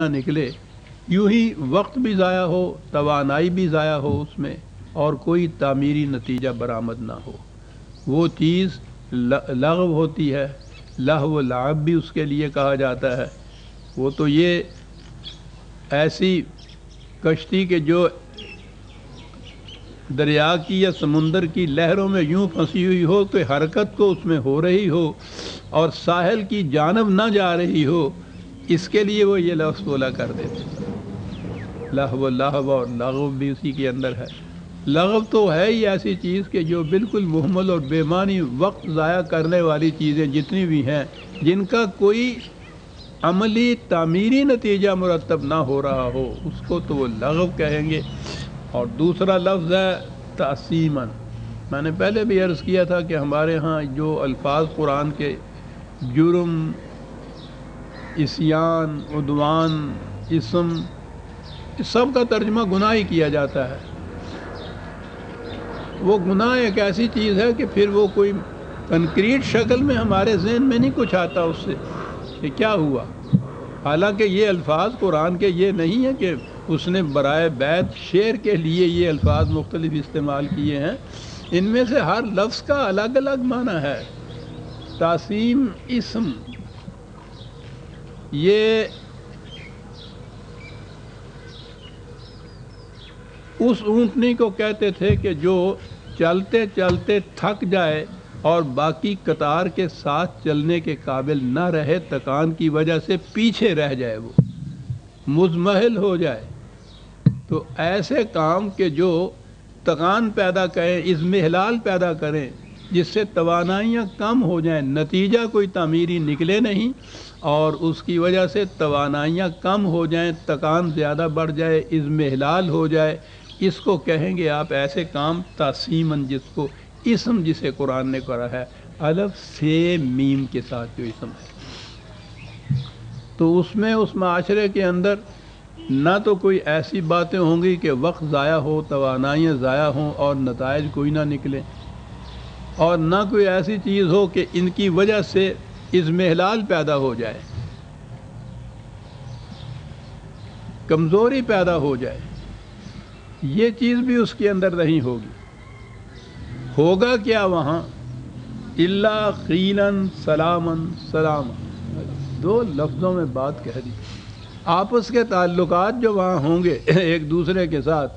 نہ نکلے، یوں ہی وقت بھی ضائع ہو، توانائی بھی ضائع ہو اس میں، اور کوئی تعمیری نتیجہ برآمد نہ ہو۔ وہ چیز لغو ہوتی ہے، لہو و لعب بھی اس کے لیے کہا جاتا ہے۔ وہ تو یہ ایسی کشتی کہ جو دریا کی یا سمندر کی لہروں میں یوں پھنسی ہوئی ہو کہ حرکت کو اس میں ہو رہی ہو اور ساحل کی جانب نہ جا رہی ہو، اس کے لیے وہ یہ لفظ بولا کرتے تھے۔ لہو اور لغو بھی اسی کے اندر ہے۔ لغو تو ہے ہی ایسی چیز کہ جو بالکل مہمل اور بے معنی وقت ضائع کرنے والی چیزیں جتنی بھی ہیں، جن کا کوئی عملی تعمیری نتیجہ مرتب نہ ہو رہا ہو، اس کو تو وہ لغو کہیں گے۔ اور دوسرا لفظ ہے تعصیماً۔ میں نے پہلے بھی عرض کیا تھا کہ ہمارے ہاں جو الفاظ قرآن کے جرم، عصیان، عدوان، اسم، اس سب کا ترجمہ گناہ ہی کیا جاتا ہے۔ وہ گناہ ایک ایسی چیز ہے کہ پھر وہ کوئی کنکریٹ شکل میں ہمارے ذہن میں نہیں کچھ آتا اس سے کہ کیا ہوا۔ حالانکہ یہ الفاظ قرآن کے یہ نہیں ہے کہ اس نے برائے بیت شعر کے لیے یہ الفاظ مختلف استعمال کیے ہیں، ان میں سے ہر لفظ کا الگ الگ معنی ہے۔ تعصیم اسم، یہ اس اونٹنی کو کہتے تھے کہ جو چلتے چلتے تھک جائے اور باقی قطار کے ساتھ چلنے کے قابل نہ رہے، تکان کی وجہ سے پیچھے رہ جائے، وہ مزمحل ہو جائے۔ تو ایسے کام کہ جو تکان پیدا کریں، اضمحلال پیدا کریں، جس سے توانائیاں کم ہو جائیں، نتیجہ کوئی تعمیری نکلے نہیں، اور اس کی وجہ سے توانائیاں کم ہو جائیں، تکان زیادہ بڑھ جائے، اضمحلال ہو جائے، اس کو کہیں گے آپ ایسے کام تعصیماً، جس کو اسم جسے قرآن نے کرا ہے الف سے میم کے ساتھ جو اسم ہے، تو اس میں اس معاشرے کے اندر نہ تو کوئی ایسی باتیں ہوں گی کہ وقت ضائع ہو، توانائیاں ضائع ہوں اور نتائج کوئی نہ نکلیں، اور نہ کوئی ایسی چیز ہو کہ ان کی وجہ سے اضمحلال پیدا ہو جائے، کمزوری پیدا ہو جائے۔ یہ چیز بھی اس کے اندر نہیں ہوگی۔ ہوگا کیا وہاں؟ الا قیلاً سلاماً سلاما، دو لفظوں میں بات کہہ دی۔ آپس کے تعلقات جو وہاں ہوں گے ایک دوسرے کے ساتھ،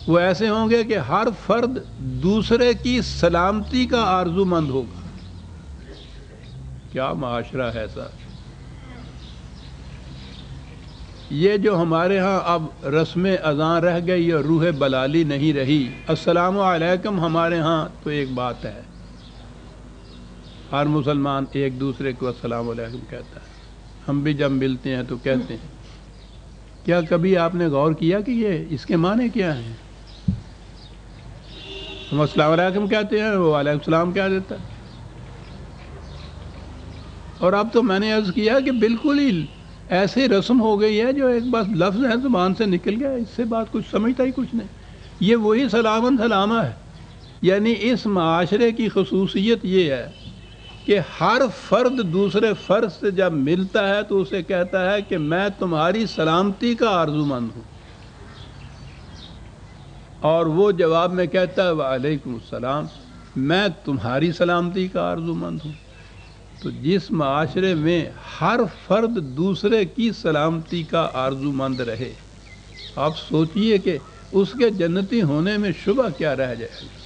وہ ایسے ہوں گے کہ ہر فرد دوسرے کی سلامتی کا آرزو مند ہوگا۔ کیا معاشرہ ہے سر! یہ جو ہمارے ہاں اب رسم اذان رہ گئی اور روح بلالی نہیں رہی، السلام علیکم ہمارے ہاں تو ایک بات ہے، ہر مسلمان ایک دوسرے کو السلام علیکم کہتا ہے، ہم بھی جب ملتے ہیں تو کہتے ہیں۔ کیا کبھی آپ نے غور کیا کہ یہ اس کے معنی کیا ہیں؟ ہم السلام علیکم کہتے ہیں، وہ علیکم السلام کہہ دیتا ہے۔ اور اب تو میں نے عرض کیا کہ بالکل ہی ایسی رسم ہو گئی ہے جو ایک بس لفظ ہے زبان سے نکل گیا، اس سے بات کچھ سمجھتا ہی کچھ نہیں۔ یہ وہی سلامن سلامہ ہے۔ یعنی اس معاشرے کی خصوصیت یہ ہے کہ ہر فرد دوسرے فرد سے جب ملتا ہے تو اسے کہتا ہے کہ میں تمہاری سلامتی کا آرزو مند ہوں، اور وہ جواب میں کہتا ہے وعلیکم السلام، میں تمہاری سلامتی کا آرزو مند ہوں۔ تو جس معاشرے میں ہر فرد دوسرے کی سلامتی کا آرزو مند رہے، آپ سوچئے کہ اس کے جنتی ہونے میں شبہ کیا رہ جائے گا۔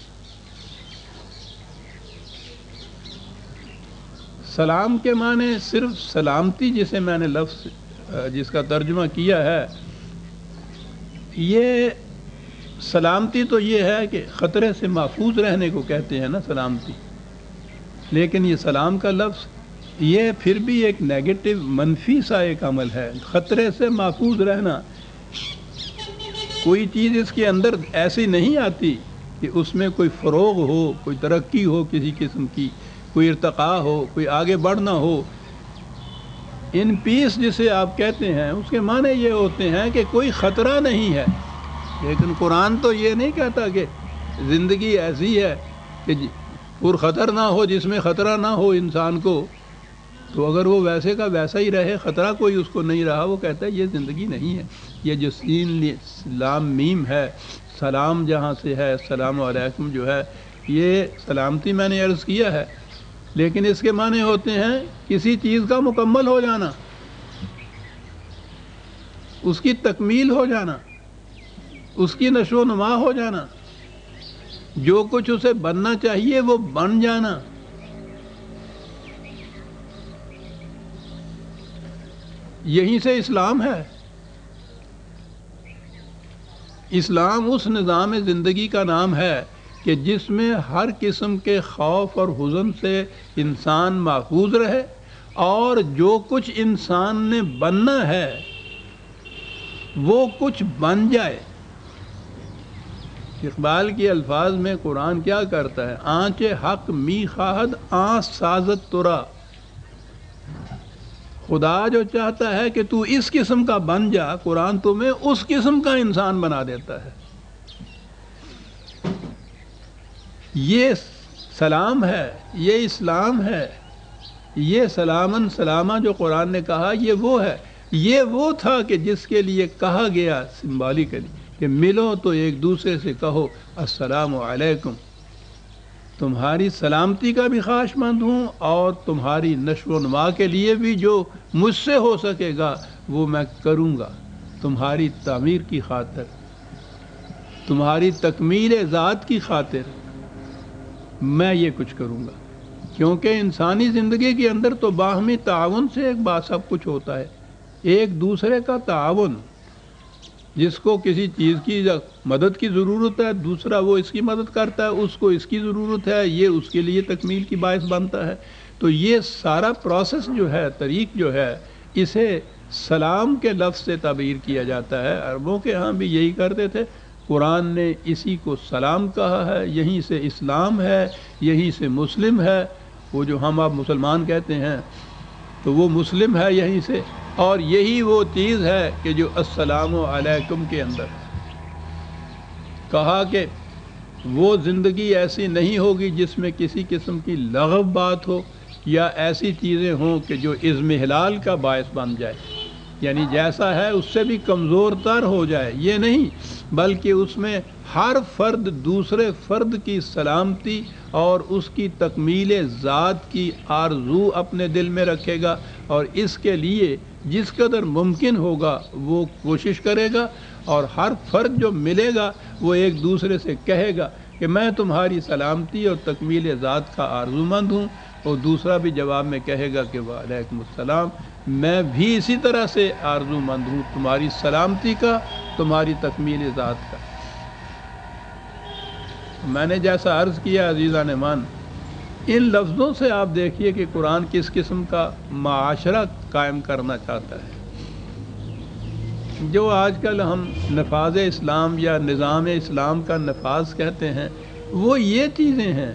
سلام کے معنی صرف سلامتی، جسے میں نے لفظ جس کا ترجمہ کیا ہے، یہ سلامتی تو یہ ہے کہ خطرے سے محفوظ رہنے کو کہتے ہیں نا سلامتی، لیکن یہ سلام کا لفظ یہ پھر بھی ایک نیگیٹو، منفی سا ایک عمل ہے۔ خطرے سے محفوظ رہنا، کوئی چیز اس کے اندر ایسی نہیں آتی کہ اس میں کوئی فروغ ہو، کوئی ترقی ہو کسی قسم کی، کوئی ارتقاء ہو، کوئی آگے بڑھنا ہو۔ ان پیس جسے آپ کہتے ہیں، اس کے معنی یہ ہوتے ہیں کہ کوئی خطرہ نہیں ہے۔ لیکن قرآن تو یہ نہیں کہتا کہ زندگی ایسی ہے کہ پر خطر نہ ہو، جس میں خطرہ نہ ہو انسان کو۔ تو اگر وہ ویسے کا ویسا ہی رہے، خطرہ کوئی اس کو نہیں رہا، وہ کہتا ہے یہ زندگی نہیں ہے۔ یہ جو سین لام میم ہے، سلام جہاں سے ہے، السلام علیکم جو ہے، یہ سلامتی میں نے عرض کیا ہے، لیکن اس کے معنی ہوتے ہیں کسی چیز کا مکمل ہو جانا، اس کی تکمیل ہو جانا، اس کی نشو و نما ہو جانا، جو کچھ اسے بننا چاہیے وہ بن جانا۔ یہیں سے اسلام ہے۔ اسلام اس نظام زندگی کا نام ہے کہ جس میں ہر قسم کے خوف اور حزن سے انسان محفوظ رہے، اور جو کچھ انسان نے بننا ہے وہ کچھ بن جائے۔ اقبال کے الفاظ میں قرآن کیا کرتا ہے؟ آنچ حق می خواہد آنچ سازت ترا، خدا جو چاہتا ہے کہ تو اس قسم کا بن جا، قرآن تمہیں اس قسم کا انسان بنا دیتا ہے۔ یہ سلام ہے، یہ اسلام ہے، یہ سلامن سلامہ جو قرآن نے کہا یہ وہ ہے۔ یہ وہ تھا کہ جس کے لیے کہا گیا سمبالیکلی کہ ملو تو ایک دوسرے سے کہو السلام علیکم، تمہاری سلامتی کا بھی خواہش مند ہوں، اور تمہاری نشو و نما کے لیے بھی جو مجھ سے ہو سکے گا وہ میں کروں گا، تمہاری تعمیر کی خاطر، تمہاری تکمیل ذات کی خاطر میں یہ کچھ کروں گا۔ کیونکہ انسانی زندگی کے اندر تو باہمی تعاون سے ایک بات سب کچھ ہوتا ہے، ایک دوسرے کا تعاون۔ جس کو کسی چیز کی مدد کی ضرورت ہے، دوسرا وہ اس کی مدد کرتا ہے، اس کو اس کی ضرورت ہے، یہ اس کے لیے تکمیل کی باعث بنتا ہے۔ تو یہ سارا پروسیس جو ہے، طریق جو ہے، اسے سلام کے لفظ سے تعبیر کیا جاتا ہے۔ عربوں کے ہاں بھی یہی کرتے تھے، قرآن نے اسی کو سلام کہا ہے، یہیں سے اسلام ہے، یہیں سے مسلم ہے۔ وہ جو ہم آپ مسلمان کہتے ہیں تو وہ مسلم ہے یہیں سے، اور یہی وہ چیز ہے کہ جو السلام علیکم کے اندر کہا کہ وہ زندگی ایسی نہیں ہوگی جس میں کسی قسم کی لغو بات ہو یا ایسی چیزیں ہوں کہ جو اضمحلال کا باعث بن جائے، یعنی جیسا ہے اس سے بھی کمزور تر ہو جائے، یہ نہیں، بلکہ اس میں ہر فرد دوسرے فرد کی سلامتی اور اس کی تکمیل ذات کی آرزو اپنے دل میں رکھے گا، اور اس کے لیے جس قدر ممکن ہوگا وہ کوشش کرے گا، اور ہر فرد جو ملے گا وہ ایک دوسرے سے کہے گا کہ میں تمہاری سلامتی اور تکمیل ذات کا آرزو مند ہوں، اور دوسرا بھی جواب میں کہے گا کہ وعلیکم السلام، میں بھی اسی طرح سے آرزو مند ہوں تمہاری سلامتی کا، تمہاری تکمیل ذات کا۔ میں نے جیسا عرض کیا عزیزان مان، ان لفظوں سے آپ دیکھیے کہ قرآن کس قسم کا معاشرہ قائم کرنا چاہتا ہے۔ جو آج کل ہم نفاذ اسلام یا نظام اسلام کا نفاذ کہتے ہیں، وہ یہ چیزیں ہیں۔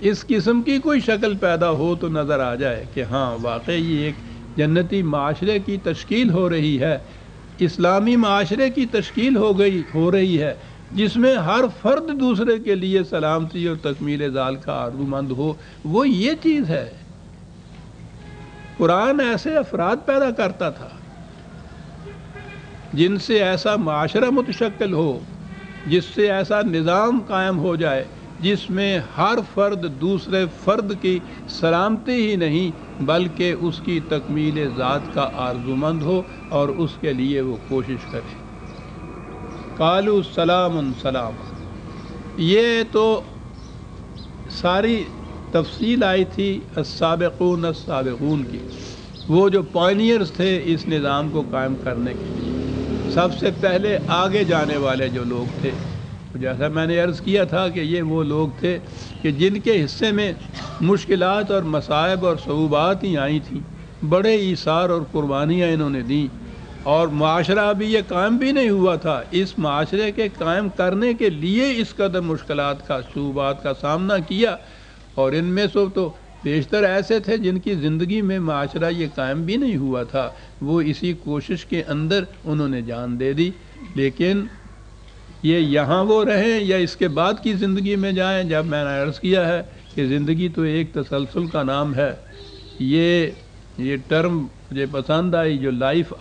اس قسم کی کوئی شکل پیدا ہو تو نظر آ جائے کہ ہاں واقعی ایک جنتی معاشرے کی تشکیل ہو رہی ہے، اسلامی معاشرے کی تشکیل ہو رہی ہے، جس میں ہر فرد دوسرے کے لیے سلامتی اور تکمیل ذات کا آرزو مند ہو، وہ یہ چیز ہے۔ قرآن ایسے افراد پیدا کرتا تھا جن سے ایسا معاشرہ متشکل ہو، جس سے ایسا نظام قائم ہو جائے جس میں ہر فرد دوسرے فرد کی سلامتی ہی نہیں بلکہ اس کی تکمیل ذات کا آرزو مند ہو اور اس کے لیے وہ کوشش کرے۔ قالوا سلام سلام، یہ تو ساری تفصیل آئی تھی السابقون السابقون کی، وہ جو پائنیئرز تھے اس نظام کو قائم کرنے کے لیے، سب سے پہلے آگے جانے والے جو لوگ تھے۔ جیسا میں نے عرض کیا تھا کہ یہ وہ لوگ تھے کہ جن کے حصے میں مشکلات اور مصائب اور صعوبات ہی آئی تھیں، بڑے ایثار اور قربانیاں انہوں نے دیں، اور معاشرہ ابھی یہ قائم بھی نہیں ہوا تھا۔ اس معاشرے کے قائم کرنے کے لیے اس قدر مشکلات کا، صعوبات کا سامنا کیا، اور ان میں سے تو بیشتر ایسے تھے جن کی زندگی میں معاشرہ یہ قائم بھی نہیں ہوا تھا، وہ اسی کوشش کے اندر انہوں نے جان دے دی۔ لیکن یہ یہاں وہ رہیں یا اس کے بعد کی زندگی میں جائیں، جب میں نے عرض کیا ہے کہ زندگی تو ایک تسلسل کا نام ہے، یہ ٹرم مجھے پسند آئی جو لائف